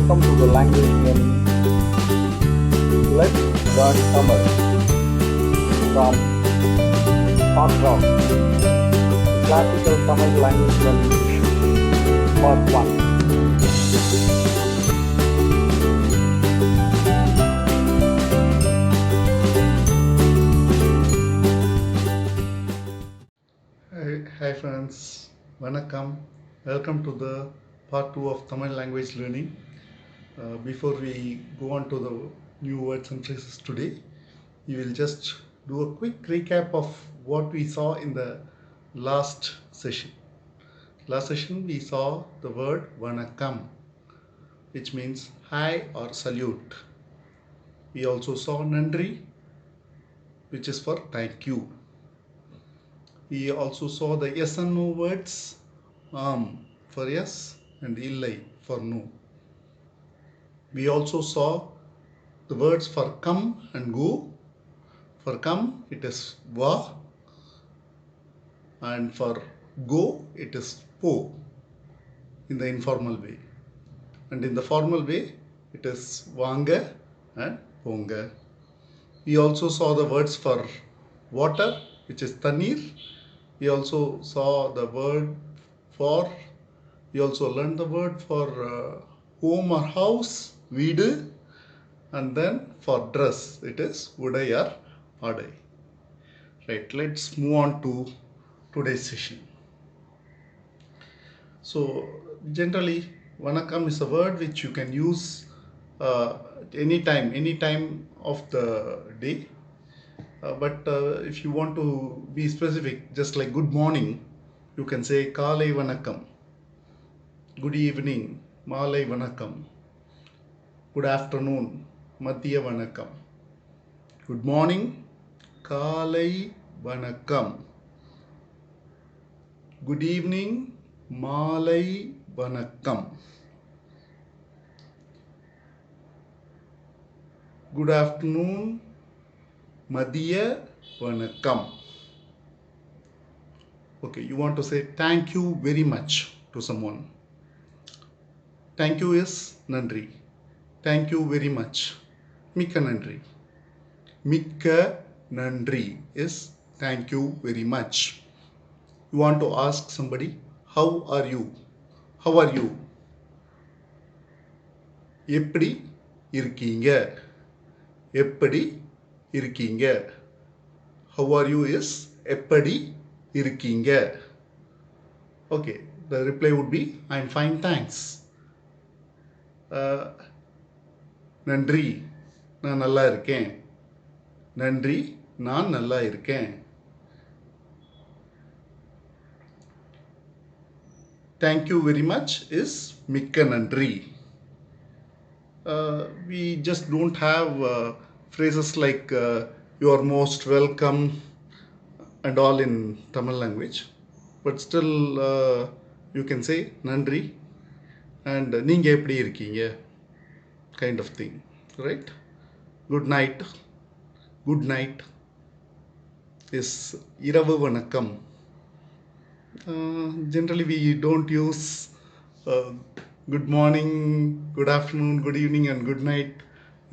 Welcome to the language learning. Let's learn Tamil from Talk Rock, classical Tamil language learning, part 1. Hi friends, Vanakkam. Welcome to the part 2 of Tamil language learning. Before we go on to the new words and phrases today, we will just do a quick recap of what we saw in the last session. Last session we saw the word Vanakkam, which means hi or salute. We also saw Nandri, which is for thank you. We also saw the yes and no words, for yes and illai for no. We also saw the words for come and go. For come it is va, and for go it is po in the informal way. And in the formal way it is vanga and ponga. We also saw the words for water, which is tanir. We also saw the word for, we also learned the word for home or house, veedu, and then for dress, it is udai or adai. Right, let's move on to today's session. So, generally, vanakkam is a word which you can use any time of the day. But if you want to be specific, just like good morning, you can say Kalai Vanakkam. Good evening, Malai Vanakkam. Good afternoon, Madhya Vanakkam. Good morning, Kalai Vanakkam. Good evening, Malai Vanakkam. Good afternoon, Madhya Vanakkam. Okay, you want to say thank you very much to someone. Thank you is Nandri. Thank you very much. Mikka Nandri. Mikka Nandri is thank you very much. You want to ask somebody, how are you? How are you? எப்படி இருக்கீங்க? எப்படி இருக்கீங்க? How are you is எப்படி இருக்கீங்க? Okay, the reply would be I'm fine, thanks. நன்றி, நான் நல்லா இருக்கேன். நன்றி, நான் நல்லா இருக்கேன். Thank you very much is மிக்க நன்றி. We just don't have phrases like you are most welcome and all in Tamil language, but still you can say nandri and நீங்க எப்படி இருக்கீங்க kind of thing, right? Good night is இரவு வணக்கம். Generally we don't use good morning, good afternoon, good evening and good night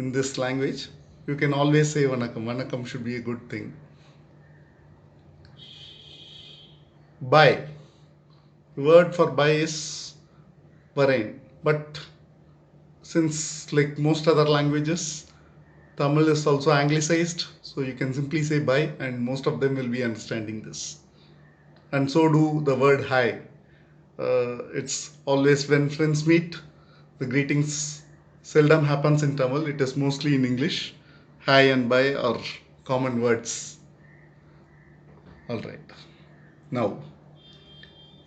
in this language. You can always say vanakkam. Vanakkam should be a good thing. Bye. The word for bye is varain. But since like most other languages, Tamil is also anglicized, so you can simply say bye and most of them will be understanding this. And so do the word hi. It's always when friends meet, the greetings seldom happens in Tamil. It is mostly in English. Hi and bye are common words. All right. Now,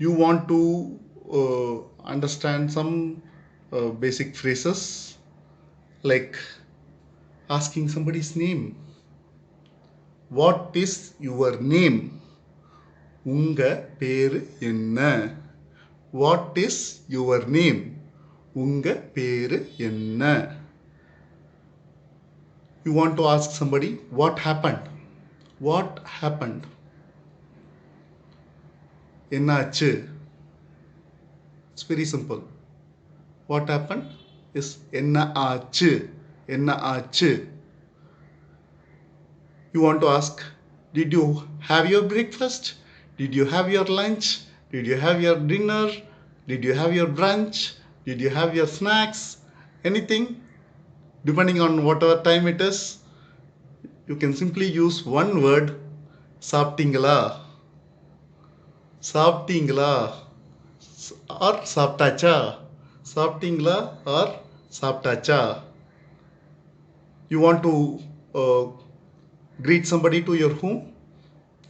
you want to understand some basic phrases like asking somebody's name. What is your name? உங்க பேரு என்ன? What is your name? உங்க பேரு என்ன? You want to ask somebody, what happened? What happened? என்னாச்சு? It's very simple. What happened? is enna aachu. Enna aachu. You want to ask, did you have your breakfast? Did you have your lunch? Did you have your dinner? Did you have your brunch? Did you have your snacks? Anything? Depending on whatever time it is, you can simply use one word, சாப்பிட்டீங்களா. சாப்பிட்டீங்களா or சாப்பிட்டாச்சா. சாப்பிட்டீங்களா or சாப்பிட்டாச்சா. You want to greet somebody to your home?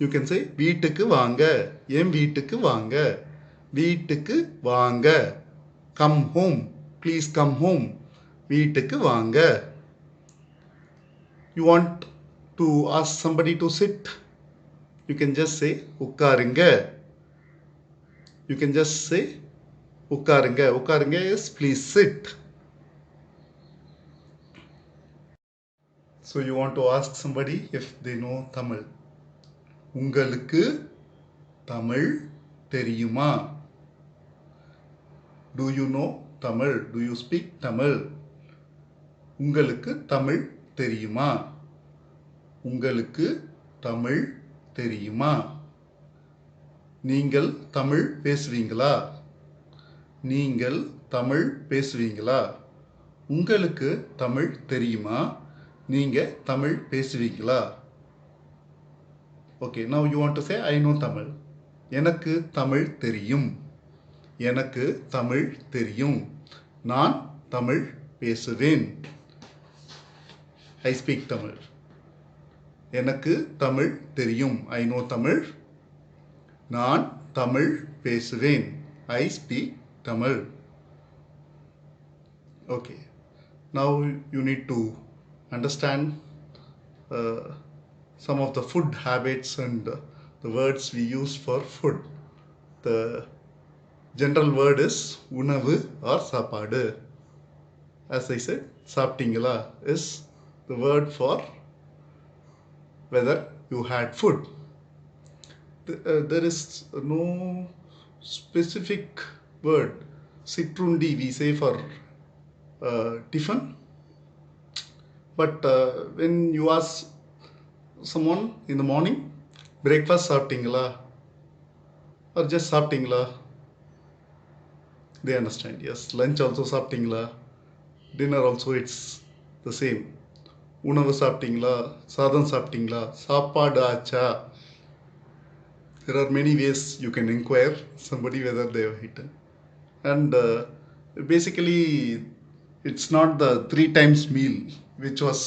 You can say வீட்டுக்கு வாங்க. என் வீட்டுக்கு வாங்க. வீட்டுக்கு வாங்க. Come home. Please come home. வீட்டுக்கு வாங்க. You want to ask somebody to sit? You can just say உட்காருங்க. You can just say உட்காருங்க. உட்காருங்க is please sit. So you want to ask somebody if they know Tamil. உங்களுக்கு தமிழ் தெரியுமா? Do you know Tamil? Do you speak Tamil? உங்களுக்கு தமிழ் தெரியுமா? உங்களுக்கு தமிழ் தெரியுமா? நீங்கள் தமிழ் பேசுவீங்களா? நீங்கள் தமிழ் பேசுவீங்களா? உங்களுக்கு தமிழ் தெரியுமா? நீங்க தமிழ் பேசுவீங்களா? Okay, now you want to say I know Tamil. எனக்கு தமிழ் தெரியும். எனக்கு தமிழ் தெரியும். நான் தமிழ் பேசுவேன். I speak Tamil. எனக்கு தமிழ் தெரியும். I know Tamil. நான் தமிழ் பேசுவேன். I speak Tamil. Okay. Now you need to understand some of the food habits and the words we use for food. The general word is உணவு or சாப்பாடு. As I said, சாப்பிட்டீங்களா is the word for whether you had food. There is no specific word. சிற்றுண்டி we say for tiffin. But when you ask someone in the morning, breakfast சாப்பிட்டீங்களா or just சாப்பிட்டீங்களா, they understand. Yes, lunch also சாப்பிட்டீங்களா, dinner also it's the same. உணவு சாப்பிட்டீங்களா, சாதம் சாப்பிட்டீங்களா, சாப்பாடு ஆச்சா. There are many ways you can inquire somebody whether they have eaten. And basically it's not the 3 times meal which was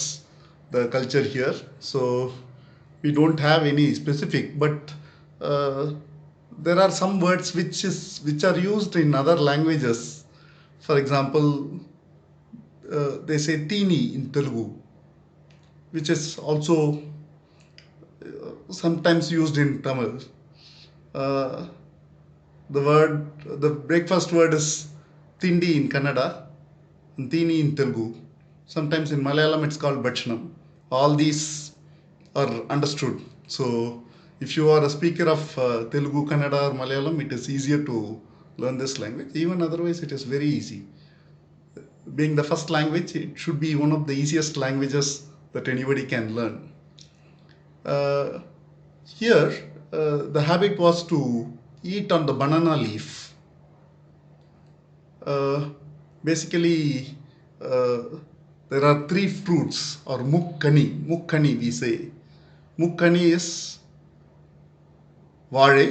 the culture here. So we don't have any specific, but there are some words which are used in other languages. For example, they say teeny in Telugu, which is also sometimes used in Tamil. The breakfast word is tindi in Kannada and teeny in Telugu. Sometimes in Malayalam it's called bachanam. All these are understood. So if you are a speaker of Telugu, Kannada or Malayalam, it is easier to learn this language. Even otherwise it is very easy. Being the first language, it should be one of the easiest languages that anybody can learn. Here the habit was to eat on the banana leaf. Basically there are 3 fruits or mukkani. Mukkani we say. Mukkani is vaazhai,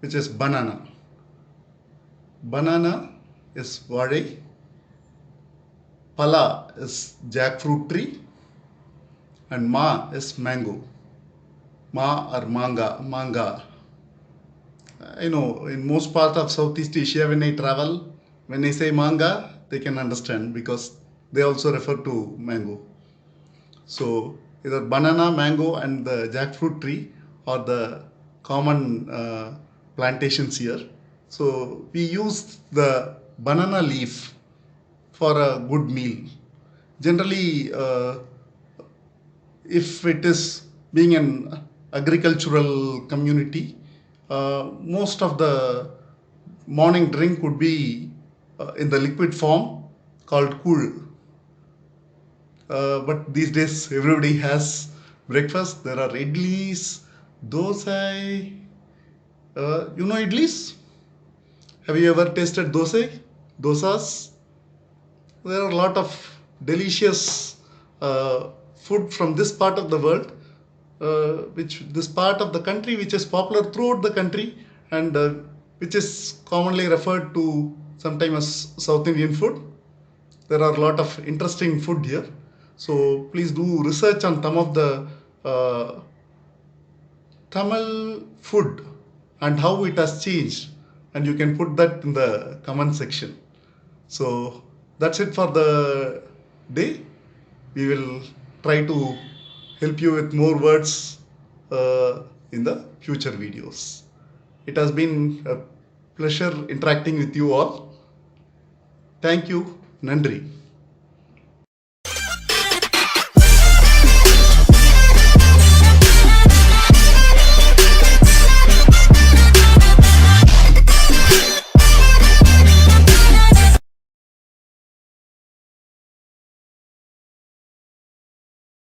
which is banana. Banana is vaazhai. Pala is jackfruit tree. And ma is mango. Ma or manga. I know in most part of Southeast Asia when I travel, when I say manga, they can understand because they also refer to mango. So either banana, mango and the jackfruit tree are the common plantations here. So we use the banana leaf for a good meal. Generally, if it is being an agricultural community, most of the morning drink would be in the liquid form called Kul. But these days everybody has breakfast. There are idlis, dosa. You know idlis? Have you ever tasted dosa? Dosas? There are a lot of delicious food from this part of the world, which this part of the country, which is popular throughout the country, and which is commonly referred to sometimes as South Indian food. There are a lot of interesting food here. So please do research on some of the Tamil food and how it has changed, and you can put that in the comment section. So that's it for the day. We will try to help you with more words in the future videos. It has been a pleasure interacting with you all. Thank you. Nandri.